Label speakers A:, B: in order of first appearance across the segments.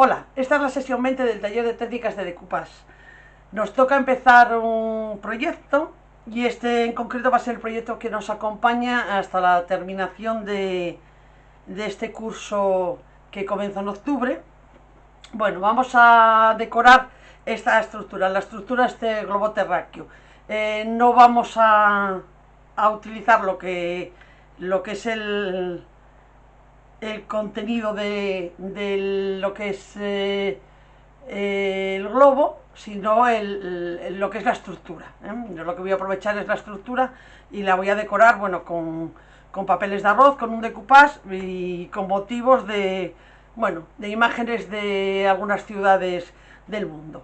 A: Hola, esta es la sesión 20 del taller de técnicas de decoupage. Nos toca empezar un proyecto y este en concreto va a ser el proyecto que nos acompaña hasta la terminación de este curso que comenzó en octubre. Bueno, vamos a decorar esta estructura, la estructura de este globo terráqueo. No vamos a utilizar lo que es el contenido de lo que es el globo, sino lo que es la estructura. Yo lo que voy a aprovechar es la estructura y la voy a decorar, bueno, con papeles de arroz, con un decoupage y con motivos bueno, de imágenes de algunas ciudades del mundo.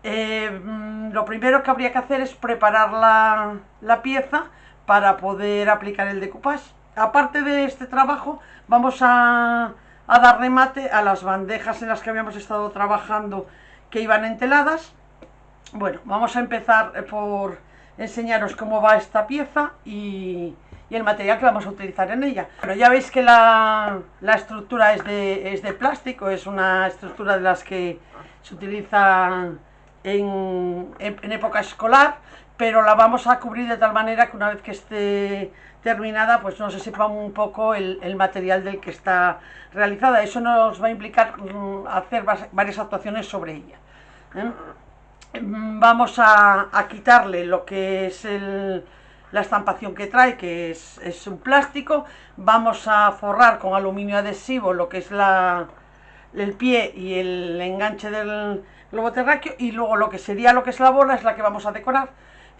A: Lo primero que habría que hacer es preparar la pieza para poder aplicar el decoupage. Aparte de este trabajo, vamos a dar remate a las bandejas en las que habíamos estado trabajando, que iban enteladas. Bueno, vamos a empezar por enseñaros cómo va esta pieza y el material que vamos a utilizar en ella. Bueno, ya veis que la estructura es de plástico, es una estructura de las que se utiliza en época escolar, pero la vamos a cubrir de tal manera que una vez que esté terminada, pues no se sepa un poco el material del que está realizada. Eso nos va a implicar hacer varias actuaciones sobre ella. Vamos a quitarle lo que es la estampación que trae, que es un plástico. Vamos a forrar con aluminio adhesivo lo que es el pie y el enganche del globo terráqueo, y luego lo que es la bola es la que vamos a decorar.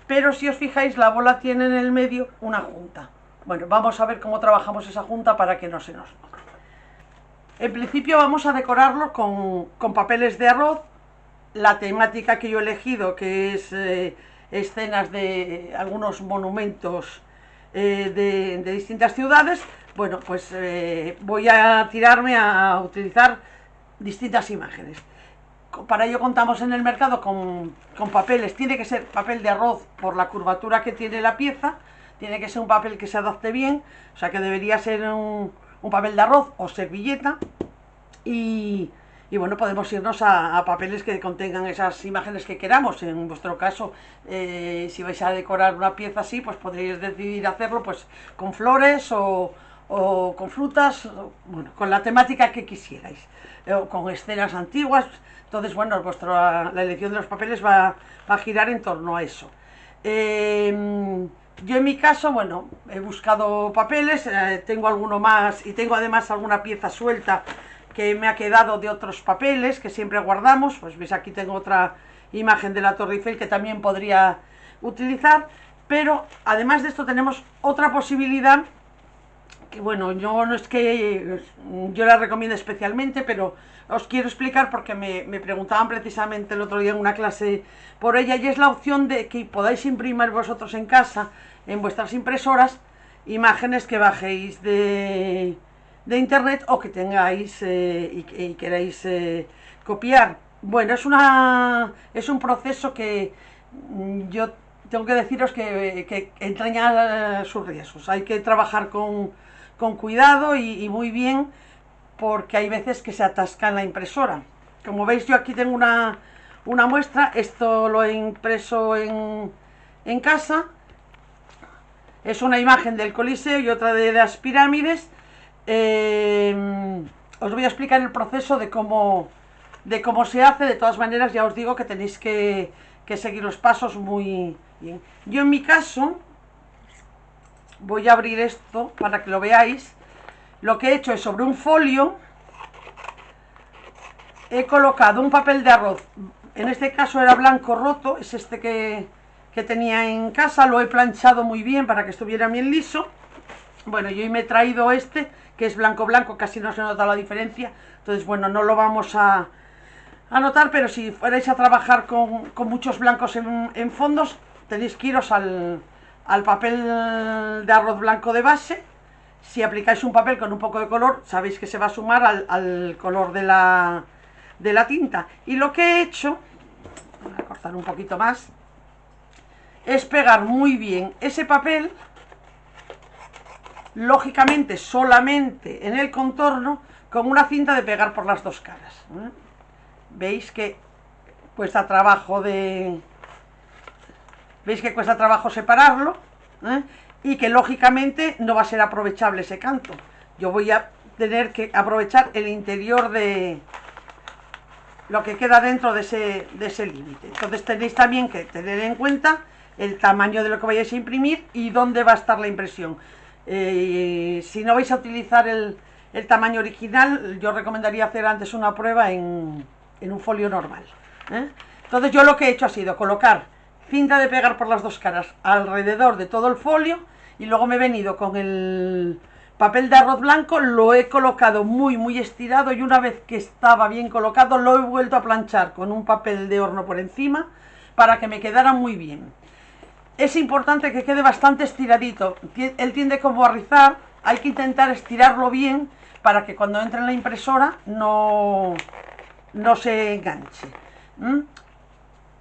A: Pero si os fijáis, la bola tiene en el medio una junta. Bueno, vamos a ver cómo trabajamos esa junta para que no se nos note. En principio vamos a decorarlo con papeles de arroz. La temática que yo he elegido, que es escenas de algunos monumentos de distintas ciudades, bueno, pues voy a tirarme a utilizar distintas imágenes. Para ello contamos en el mercado con papeles. Tiene que ser papel de arroz por la curvatura que tiene la pieza, tiene que ser un papel que se adapte bien, o sea que debería ser un papel de arroz o servilleta. Y bueno, podemos irnos a papeles que contengan esas imágenes que queramos. En vuestro caso, si vais a decorar una pieza así, pues podréis decidir hacerlo pues con flores o con frutas, bueno, con la temática que quisierais, con escenas antiguas. Entonces, bueno, la elección de los papeles va a girar en torno a eso. Yo en mi caso, bueno, he buscado papeles, tengo alguno más y tengo además alguna pieza suelta que me ha quedado de otros papeles que siempre guardamos. Pues veis, aquí tengo otra imagen de la Torre Eiffel que también podría utilizar, pero además de esto tenemos otra posibilidad que, bueno, yo no es que yo la recomiendo especialmente, pero os quiero explicar porque me preguntaban precisamente el otro día en una clase por ella, y es la opción de que podáis imprimir vosotros en casa, en vuestras impresoras, imágenes que bajéis de internet o que tengáis y queráis copiar. Bueno, es un proceso que yo tengo que deciros que entraña sus riesgos. Hay que trabajar con cuidado y muy bien, porque hay veces que se atasca en la impresora. Como veis, yo aquí tengo una muestra. Esto lo he impreso en casa. Es una imagen del Coliseo y otra de las pirámides. Os voy a explicar el proceso de cómo se hace. De todas maneras, ya os digo que tenéis que seguir los pasos muy bien. Yo en mi caso voy a abrir esto para que lo veáis. Lo que he hecho es, sobre un folio he colocado un papel de arroz. En este caso era blanco roto, es este que tenía en casa. Lo he planchado muy bien para que estuviera bien liso. Bueno, yo me he traído este, que es blanco blanco, casi no se nota la diferencia. Entonces, bueno, no lo vamos a notar, pero si fuerais a trabajar con muchos blancos en fondos, tenéis que iros al papel de arroz blanco de base. Si aplicáis un papel con un poco de color, sabéis que se va a sumar al color de la tinta. Y lo que he hecho, voy a cortar un poquito más, es pegar muy bien ese papel, lógicamente solamente en el contorno, con una cinta de pegar por las dos caras. veis que cuesta trabajo separarlo, ¿eh? Y que lógicamente no va a ser aprovechable ese canto. Yo voy a tener que aprovechar el interior de lo que queda dentro de ese límite. Entonces tenéis también que tener en cuenta el tamaño de lo que vayáis a imprimir y dónde va a estar la impresión. Si no vais a utilizar el tamaño original, yo recomendaría hacer antes una prueba en un folio normal, ¿eh? Entonces yo lo que he hecho ha sido colocar cinta de pegar por las dos caras alrededor de todo el folio, y luego me he venido con el papel de arroz blanco, lo he colocado muy estirado, y una vez que estaba bien colocado lo he vuelto a planchar con un papel de horno por encima para que me quedara muy bien. Es importante que quede bastante estiradito, él tiende como a rizar, hay que intentar estirarlo bien para que cuando entre en la impresora no se enganche.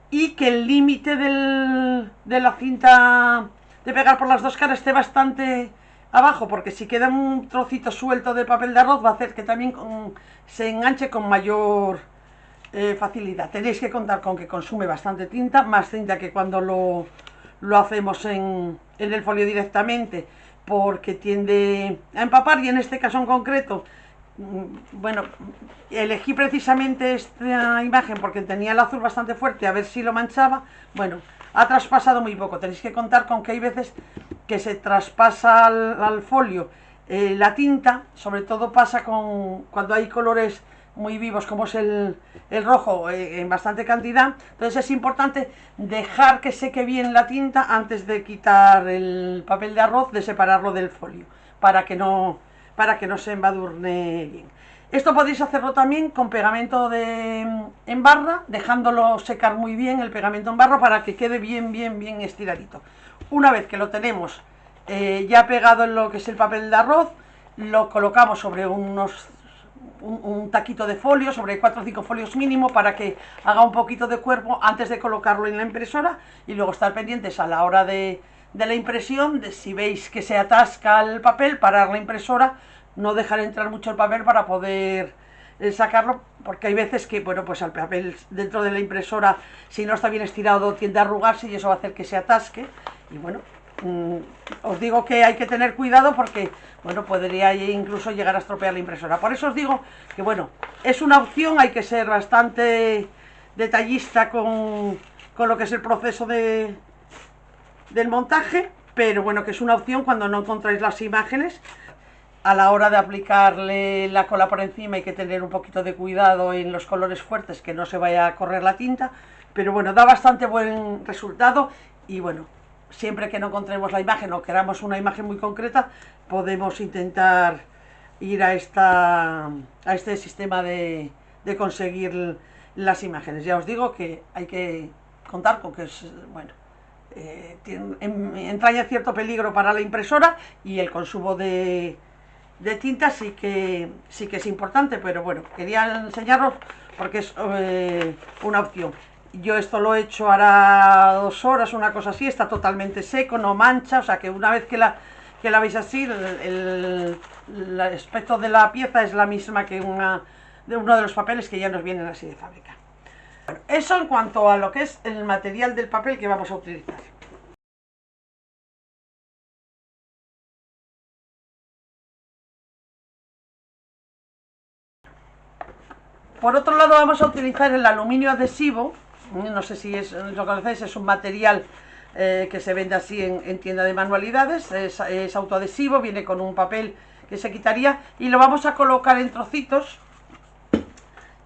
A: Y que el límite de la cinta de pegar por las dos caras esté bastante abajo, porque si queda un trocito suelto de papel de arroz va a hacer que también se enganche con mayor facilidad. Tenéis que contar con que consume bastante tinta, más tinta que cuando lo hacemos en el folio directamente, porque tiende a empapar, y en este caso en concreto, bueno, elegí precisamente esta imagen porque tenía el azul bastante fuerte, a ver si lo manchaba. Bueno, ha traspasado muy poco. Tenéis que contar con que hay veces que se traspasa al folio la tinta, sobre todo pasa cuando hay colores muy vivos como es el rojo en bastante cantidad. Entonces es importante dejar que seque bien la tinta antes de quitar el papel de arroz, de separarlo del folio, para que no se embadurne bien. Esto podéis hacerlo también con pegamento en barra, dejándolo secar muy bien el pegamento en barra para que quede bien estiradito. Una vez que lo tenemos ya pegado en lo que es el papel de arroz, lo colocamos sobre un taquito de folio, sobre 4 o 5 folios mínimo, para que haga un poquito de cuerpo antes de colocarlo en la impresora, y luego estar pendientes a la hora de la impresión, de si veis que se atasca el papel, parar la impresora, no dejar entrar mucho el papel para poder sacarlo, porque hay veces que, bueno, pues el papel dentro de la impresora, si no está bien estirado, tiende a arrugarse y eso va a hacer que se atasque. Y bueno, os digo que hay que tener cuidado porque, bueno, podría incluso llegar a estropear la impresora. Por eso os digo que, bueno, es una opción, hay que ser bastante detallista con lo que es el proceso del montaje, pero bueno, que es una opción cuando no encontráis las imágenes. A la hora de aplicarle la cola por encima hay que tener un poquito de cuidado en los colores fuertes, que no se vaya a correr la tinta, pero bueno, da bastante buen resultado. Y bueno, siempre que no encontremos la imagen o queramos una imagen muy concreta, podemos intentar ir a este sistema de conseguir las imágenes. Ya os digo que hay que contar con que es, bueno, entraña cierto peligro para la impresora, y el consumo de tinta sí que es importante, pero bueno, quería enseñaros porque es una opción. Yo esto lo he hecho ahora 2 horas, una cosa así, está totalmente seco, no mancha, o sea que una vez que la veis así, el aspecto de la pieza es la misma que uno de los papeles que ya nos vienen así de fábrica. Bueno, eso en cuanto a lo que es el material del papel que vamos a utilizar. Por otro lado, vamos a utilizar el aluminio adhesivo. No sé si lo conocéis, es un material que se vende así en tienda de manualidades. Es autoadhesivo, viene con un papel que se quitaría, y lo vamos a colocar en trocitos,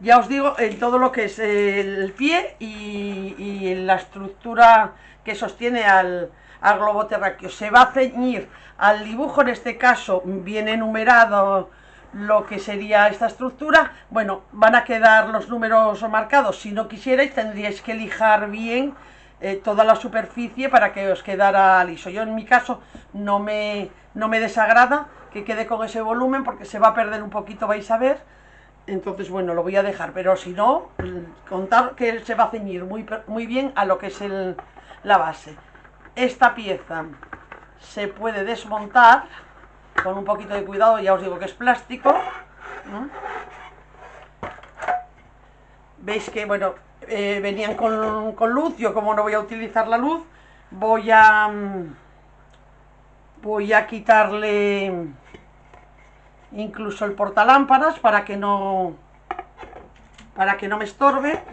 A: ya os digo, en todo lo que es el pie y en la estructura que sostiene al globo terráqueo. Se va a ceñir al dibujo, en este caso viene numerado lo que sería esta estructura. Bueno, van a quedar los números marcados. Si no quisierais, tendríais que lijar bien toda la superficie para que os quedara liso. Yo en mi caso no me desagrada que quede con ese volumen, porque se va a perder un poquito, vais a ver. Entonces, bueno, lo voy a dejar, pero si no, contar que se va a ceñir muy bien a lo que es la base. Esta pieza se puede desmontar con un poquito de cuidado, ya os digo que es plástico, ¿no? Veis que, bueno, venían con luz. Yo, como no voy a utilizar la luz, voy a quitarle incluso el portalámparas para que no me estorbe.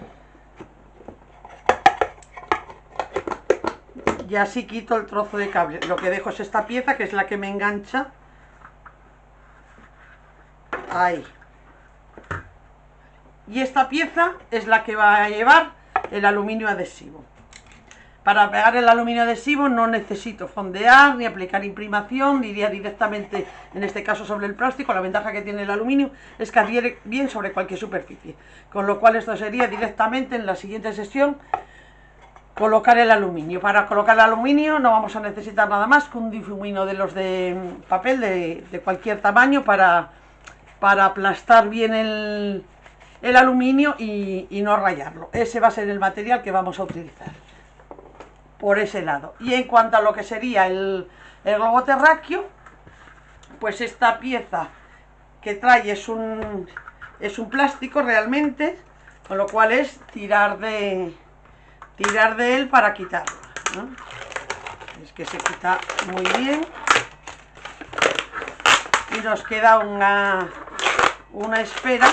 A: Y así quito el trozo de cable. Lo que dejo es esta pieza, que es la que me engancha. Ahí. Y esta pieza es la que va a llevar el aluminio adhesivo. Para pegar el aluminio adhesivo no necesito fondear ni aplicar imprimación, iría directamente, en este caso, sobre el plástico. La ventaja que tiene el aluminio es que adhiere bien sobre cualquier superficie, con lo cual esto sería directamente en la siguiente sesión colocar el aluminio. Para colocar el aluminio no vamos a necesitar nada más que un difumino de los de papel de cualquier tamaño para aplastar bien el aluminio y no rayarlo. Ese va a ser el material que vamos a utilizar por ese lado. Y en cuanto a lo que sería el globo terráqueo, pues esta pieza que trae es un plástico realmente, con lo cual es tirar de él para quitarlo, ¿no? Es que se quita muy bien y nos queda una esfera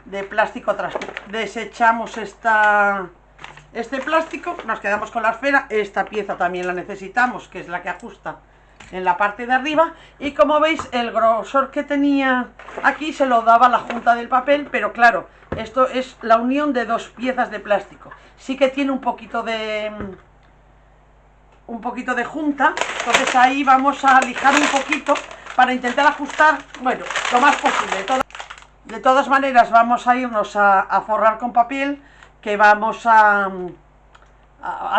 A: de plástico transparente. Desechamos este plástico, nos quedamos con la esfera. Esta pieza también la necesitamos, que es la que ajusta en la parte de arriba, y como veis el grosor que tenía aquí se lo daba la junta del papel, pero claro, esto es la unión de dos piezas de plástico. Sí que tiene un poquito de junta, entonces ahí vamos a lijar un poquito para intentar ajustar, bueno, lo más posible. De todas maneras vamos a irnos a forrar con papel, que vamos a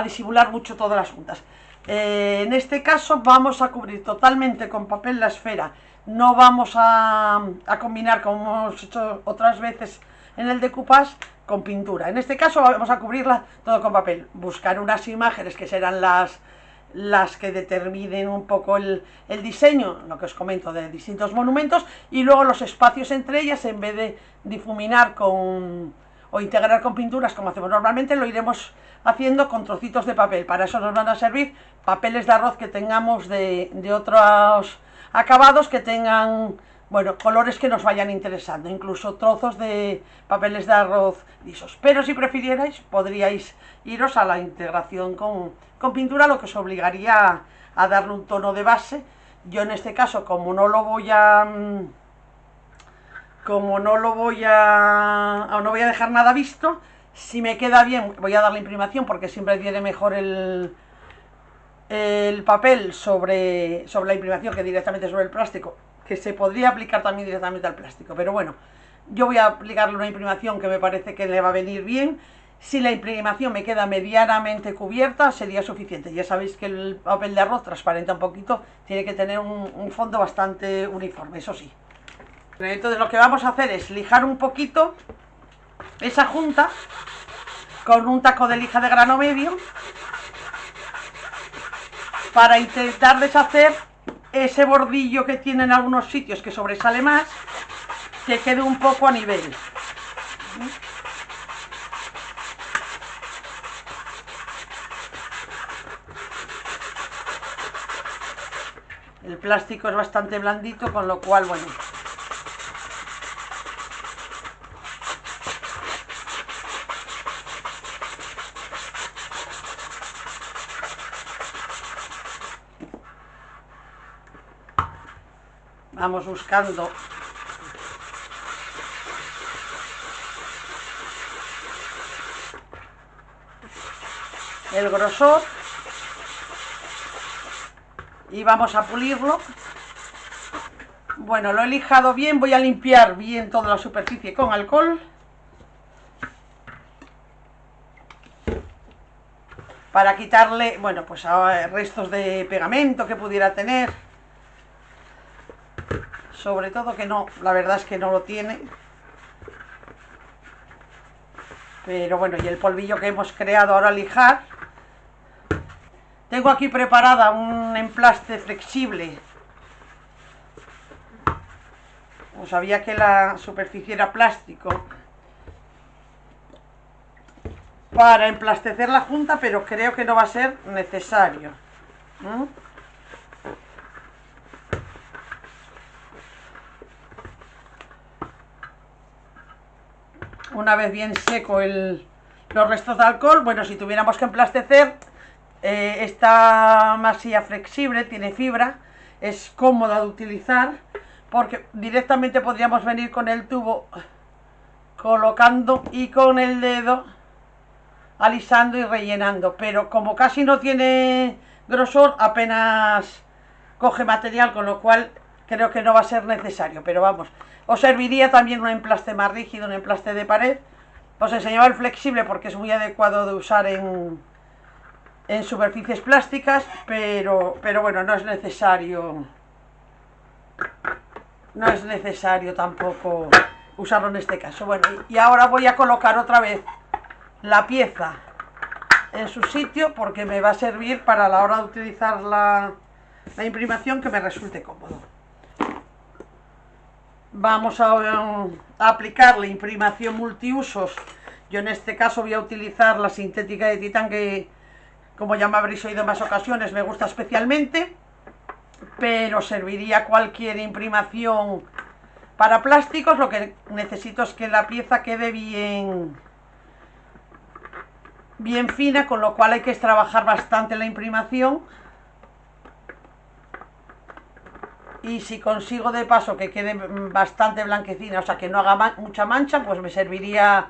A: disimular mucho todas las juntas. En este caso vamos a cubrir totalmente con papel la esfera. No vamos a combinar, como hemos hecho otras veces en el decoupage, con pintura. En este caso vamos a cubrirla todo con papel. Buscar unas imágenes que serán las que determinen un poco el diseño, lo que os comento, de distintos monumentos, y luego los espacios entre ellas, en vez de difuminar o integrar con pinturas como hacemos normalmente, lo iremos haciendo con trocitos de papel. Para eso nos van a servir papeles de arroz que tengamos de otros acabados, que tengan, bueno, colores que nos vayan interesando, incluso trozos de papeles de arroz lisos. Pero si prefirierais, podríais iros a la integración con pintura, lo que os obligaría a darle un tono de base. Yo en este caso, como no voy a dejar nada visto, si me queda bien voy a dar la imprimación, porque siempre viene mejor el papel sobre la imprimación que directamente sobre el plástico, que se podría aplicar también directamente al plástico, pero bueno, yo voy a aplicarle una imprimación que me parece que le va a venir bien. Si la imprimación me queda medianamente cubierta, sería suficiente. Ya sabéis que el papel de arroz transparenta un poquito, tiene que tener un fondo bastante uniforme, eso sí. Entonces lo que vamos a hacer es lijar un poquito esa junta con un taco de lija de grano medio, para intentar deshacer ese bordillo que tiene en algunos sitios que sobresale más, que quede un poco a nivel. El plástico es bastante blandito, con lo cual, bueno, vamos buscando el grosor y vamos a pulirlo. Bueno, lo he lijado bien, voy a limpiar bien toda la superficie con alcohol para quitarle, bueno, pues restos de pegamento que pudiera tener. Sobre todo que no, la verdad es que no lo tiene. Pero bueno, y el polvillo que hemos creado ahora al lijar. Tengo aquí preparada un emplaste flexible Pues sabía que la superficie era plástico para emplastecer la junta, pero creo que no va a ser necesario. Una vez bien seco los restos de alcohol, bueno, si tuviéramos que emplastecer, esta masilla flexible, tiene fibra, es cómoda de utilizar, porque directamente podríamos venir con el tubo colocando y con el dedo alisando y rellenando, pero como casi no tiene grosor, apenas coge material, con lo cual creo que no va a ser necesario. Pero vamos, os serviría también un emplaste más rígido, un emplaste de pared. Os enseñaba el flexible porque es muy adecuado de usar en superficies plásticas, pero bueno, no es necesario tampoco usarlo en este caso. Bueno, y ahora voy a colocar otra vez la pieza en su sitio, porque me va a servir para la hora de utilizar la imprimación, que me resulte cómodo. Vamos a aplicar la imprimación multiusos. Yo en este caso voy a utilizar la sintética de titán, que como ya me habréis oído en más ocasiones me gusta especialmente, pero serviría cualquier imprimación para plásticos. Lo que necesito es que la pieza quede bien fina, con lo cual hay que trabajar bastante la imprimación. Y si consigo de paso que quede bastante blanquecina, o sea que no haga mucha mancha, pues me serviría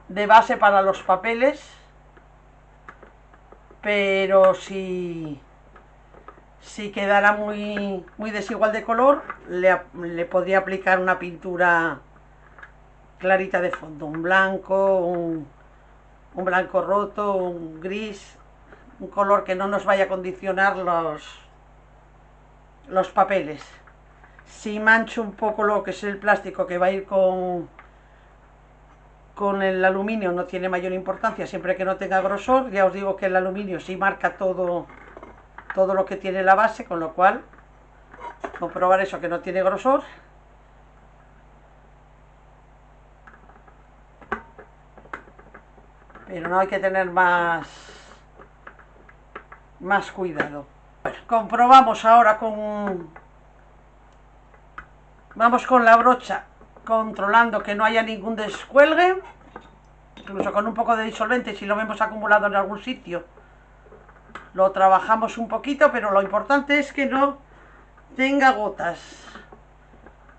A: de base para los papeles. Pero si quedara muy desigual de color, le podría aplicar una pintura clarita de fondo, un blanco, un blanco roto, un gris, un color que no nos vaya a condicionar los papeles. Si mancho un poco lo que es el plástico que va a ir con el aluminio, no tiene mayor importancia, siempre que no tenga grosor. Ya os digo que el aluminio sí marca todo lo que tiene la base, con lo cual comprobar eso, que no tiene grosor. Pero no hay que tener más cuidado. Bueno, comprobamos ahora vamos con la brocha, controlando que no haya ningún descuelgue, incluso con un poco de disolvente. Si lo vemos acumulado en algún sitio, lo trabajamos un poquito, pero lo importante es que no tenga gotas,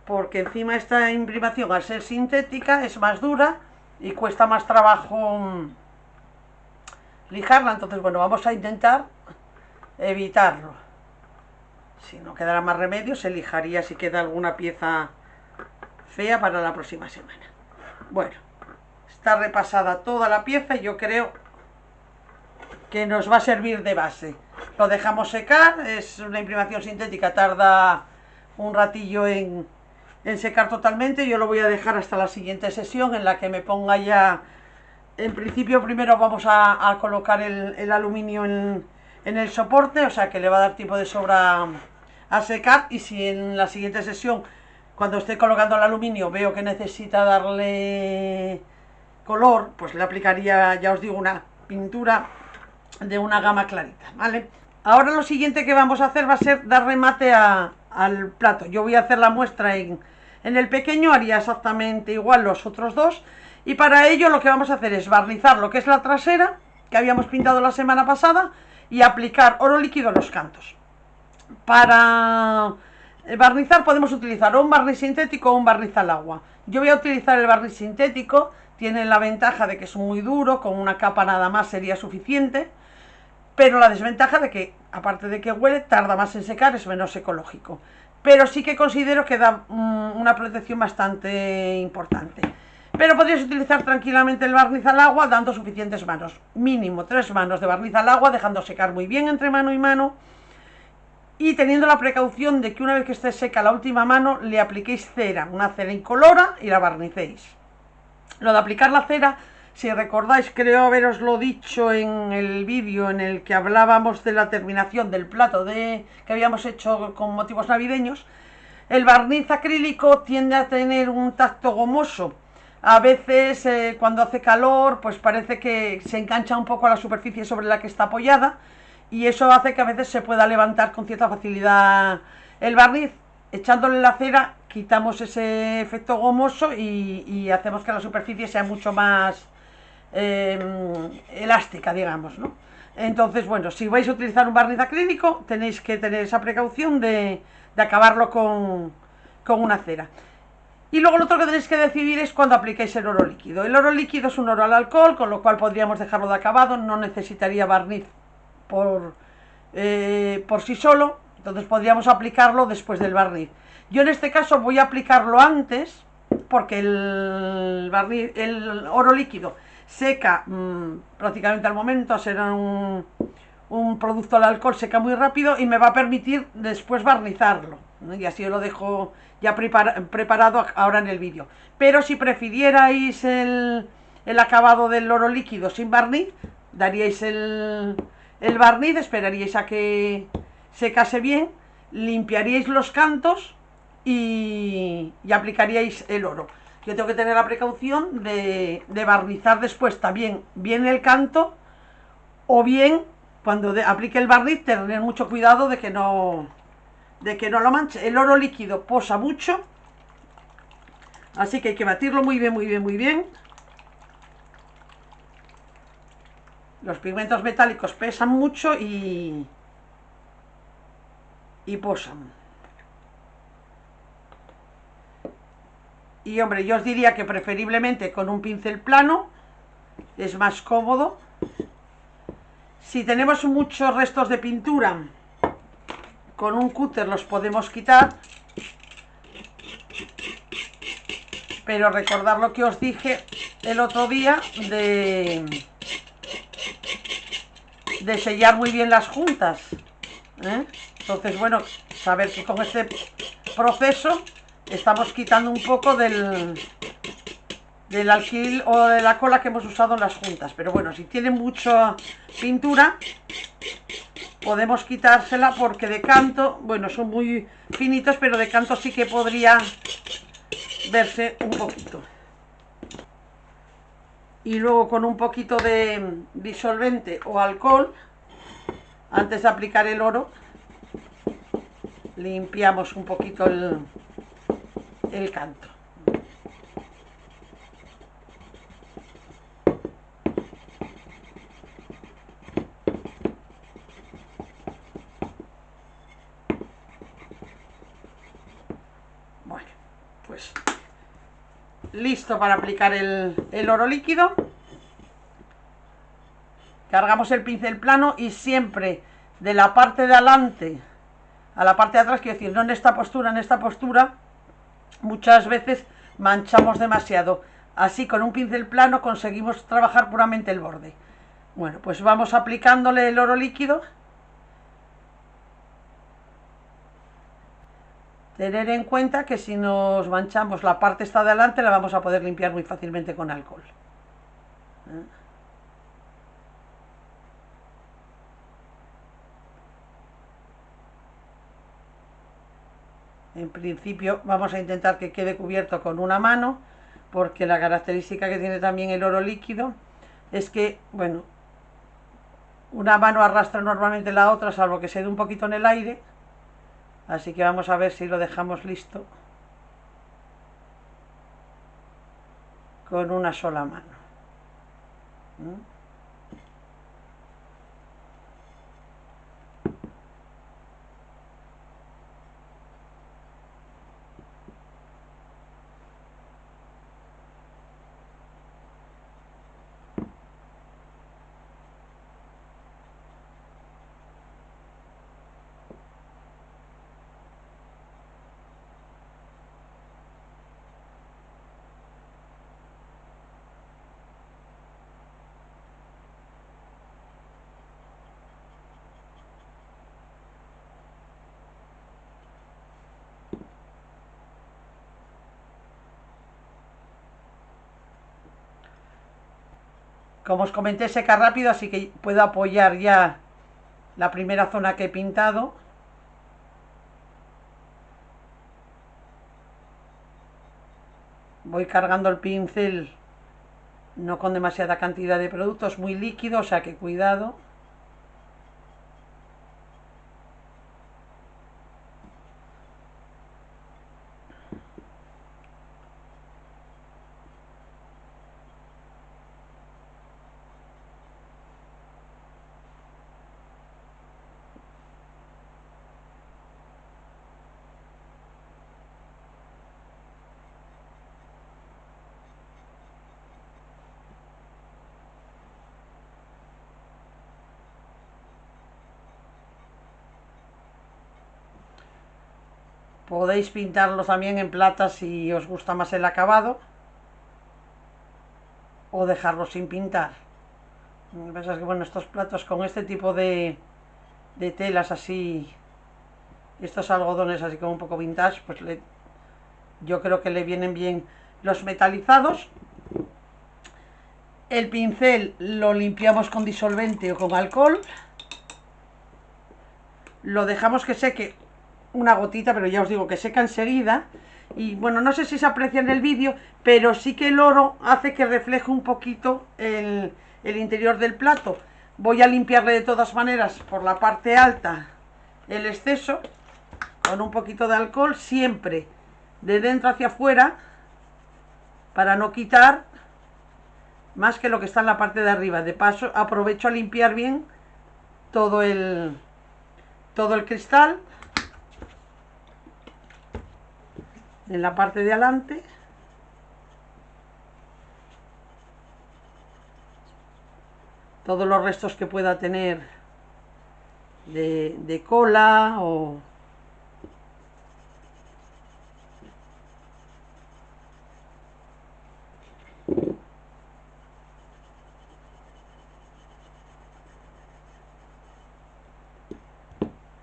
A: porque encima esta imprimación, al ser sintética, es más dura y cuesta más trabajo lijarla. Entonces, bueno, vamos a intentar evitarlo. Si no quedara más remedio, se lijaría si queda alguna pieza fea para la próxima semana. Bueno, está repasada toda la pieza y yo creo que nos va a servir de base. Lo dejamos secar, es una imprimación sintética, tarda un ratillo en secar totalmente. Yo lo voy a dejar hasta la siguiente sesión, en la que me ponga ya. En principio primero vamos a colocar el aluminio en el soporte, o sea que le va a dar tiempo de sobra a secar. Y si en la siguiente sesión, cuando esté colocando el aluminio, veo que necesita darle color, pues le aplicaría, ya os digo, una pintura de una gama clarita, ¿vale? Ahora lo siguiente que vamos a hacer va a ser dar remate al plato. Yo voy a hacer la muestra en el pequeño, haría exactamente igual los otros dos, y para ello lo que vamos a hacer es barnizar lo que es la trasera, que habíamos pintado la semana pasada, y aplicar oro líquido en los cantos. Para barnizar podemos utilizar o un barniz sintético o un barniz al agua. Yo voy a utilizar el barniz sintético. Tiene la ventaja de que es muy duro, con una capa nada más sería suficiente, pero la desventaja de que, aparte de que huele, tarda más en secar, es menos ecológico. Pero sí que considero que da una protección bastante importante. Pero podrías utilizar tranquilamente el barniz al agua dando suficientes manos, mínimo 3 manos de barniz al agua, dejando secar muy bien entre mano y mano, y teniendo la precaución de que una vez que esté seca la última mano, le apliquéis cera, una cera incolora, y la barnicéis. Lo de aplicar la cera, si recordáis, creo haberoslo dicho en el vídeo en el que hablábamos de la terminación del plato que habíamos hecho con motivos navideños. El barniz acrílico tiende a tener un tacto gomoso. A veces cuando hace calor pues parece que se engancha un poco a la superficie sobre la que está apoyada y eso hace que a veces se pueda levantar con cierta facilidad el barniz. Echándole la cera quitamos ese efecto gomoso y hacemos que la superficie sea mucho más elástica, digamos, ¿no? Entonces, bueno, si vais a utilizar un barniz acrílico tenéis que tener esa precaución de acabarlo con una cera. Y luego lo otro que tenéis que decidir es cuando aplicáis el oro líquido. El oro líquido es un oro al alcohol, con lo cual podríamos dejarlo de acabado, no necesitaría barniz por sí solo, entonces podríamos aplicarlo después del barniz. Yo en este caso voy a aplicarlo antes, porque el oro líquido seca prácticamente al momento, será un producto al alcohol, seca muy rápido y me va a permitir después barnizarlo, ¿no? Y así lo dejo ya preparado ahora en el vídeo. Pero si prefirierais el acabado del oro líquido sin barniz, daríais el barniz, esperaríais a que secase bien, limpiaríais los cantos y aplicaríais el oro. Yo tengo que tener la precaución de barnizar después también bien el canto, o bien cuando aplique el barniz tener mucho cuidado de que no lo manche. El oro líquido posa mucho, así que hay que batirlo muy bien, muy bien, muy bien. Los pigmentos metálicos pesan mucho y posan. Y hombre, yo os diría que preferiblemente con un pincel plano, es más cómodo. Si tenemos muchos restos de pintura, con un cúter los podemos quitar. Pero recordad lo que os dije el otro día de sellar muy bien las juntas, ¿eh? Entonces, bueno, saber que con este proceso estamos quitando un poco del alquil o de la cola que hemos usado en las juntas. Pero bueno, si tiene mucha pintura podemos quitársela, porque de canto, bueno, son muy finitos, pero de canto sí que podría verse un poquito. Y luego con un poquito de disolvente o alcohol, antes de aplicar el oro, limpiamos un poquito el canto. Bueno, pues listo para aplicar el oro líquido. Cargamos el pincel plano y siempre de la parte de adelante a la parte de atrás, quiero decir, no en esta postura, muchas veces manchamos demasiado. Así con un pincel plano conseguimos trabajar puramente el borde. Bueno, pues vamos aplicándole el oro líquido. Tener en cuenta que si nos manchamos la parte esta de adelante, la vamos a poder limpiar muy fácilmente con alcohol. En principio vamos a intentar que quede cubierto con una mano, porque la característica que tiene también el oro líquido es que, bueno, una mano arrastra normalmente la otra, salvo que se dé un poquito en el aire. Así que vamos a ver si lo dejamos listo con una sola mano. Como os comenté, seca rápido, así que puedo apoyar ya la primera zona que he pintado. voy cargando el pincel, no con demasiada cantidad de productos, muy líquido, o sea que cuidado. Podéis pintarlo también en plata si os gusta más el acabado, o dejarlo sin pintar. Lo que pasa es que, bueno, estos platos con este tipo de telas así, estos algodones así como un poco vintage, pues yo creo que le vienen bien los metalizados. El pincel lo limpiamos con disolvente o con alcohol, lo dejamos que seque una gotita, pero ya os digo que seca enseguida. Y bueno, no sé si se aprecia en el vídeo, pero sí que el oro hace que refleje un poquito el interior del plato. Voy a limpiarle de todas maneras por la parte alta el exceso con un poquito de alcohol, siempre de dentro hacia afuera, para no quitar más que lo que está en la parte de arriba. De paso aprovecho a limpiar bien todo el cristal en la parte de adelante. Todos los restos que pueda tener de cola o...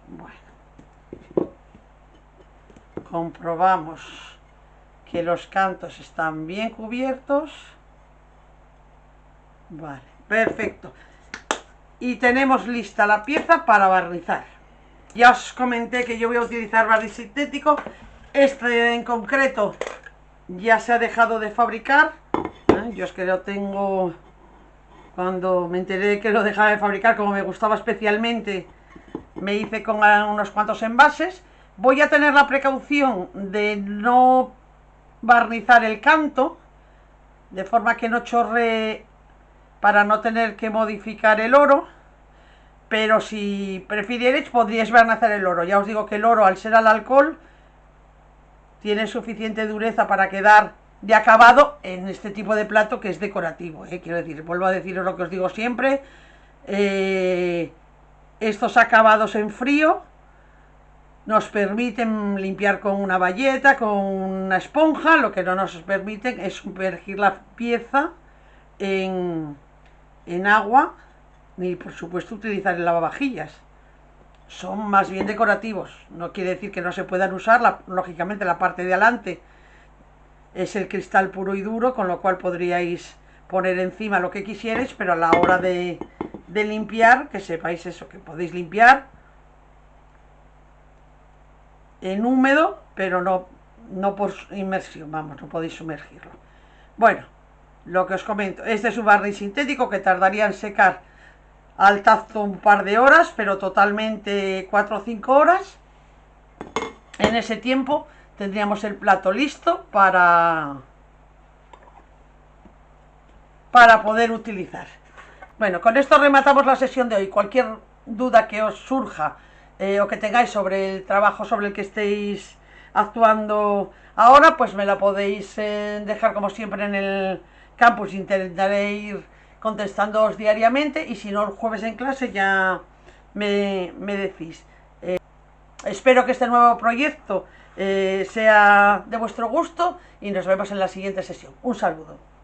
A: Bueno, comprobamos que los cantos están bien cubiertos. Vale, perfecto. Y tenemos lista la pieza para barnizar. Ya os comenté que yo voy a utilizar barniz sintético. Este en concreto ya se ha dejado de fabricar. Yo es que lo tengo... Cuando me enteré que lo dejaba de fabricar, como me gustaba especialmente, me hice con unos cuantos envases. Voy a tener la precaución de no barnizar el canto, de forma que no chorre, para no tener que modificar el oro. Pero si prefirierais, podríais barnizar el oro. Ya os digo que el oro, al ser al alcohol, tiene suficiente dureza para quedar de acabado en este tipo de plato que es decorativo, quiero decir, vuelvo a deciros lo que os digo siempre, estos acabados en frío nos permiten limpiar con una bayeta, con una esponja. Lo que no nos permiten es sumergir la pieza en agua, ni por supuesto utilizar el lavavajillas. Son más bien decorativos, no quiere decir que no se puedan usar. Lógicamente la parte de adelante es el cristal puro y duro, con lo cual podríais poner encima lo que quisierais, pero a la hora de limpiar, que sepáis eso, que podéis limpiar en húmedo, pero no por inmersión, vamos, no podéis sumergirlo. Bueno, lo que os comento, este es un barniz sintético que tardaría en secar al tacto un par de horas, pero totalmente 4 o 5 horas. En ese tiempo tendríamos el plato listo para poder utilizar. Bueno, con esto rematamos la sesión de hoy. Cualquier duda que os surja o que tengáis sobre el trabajo sobre el que estéis actuando ahora, pues me la podéis dejar como siempre en el campus. Intentaré ir contestándoos diariamente, y si no, el jueves en clase ya me decís. Espero que este nuevo proyecto sea de vuestro gusto y nos vemos en la siguiente sesión. Un saludo.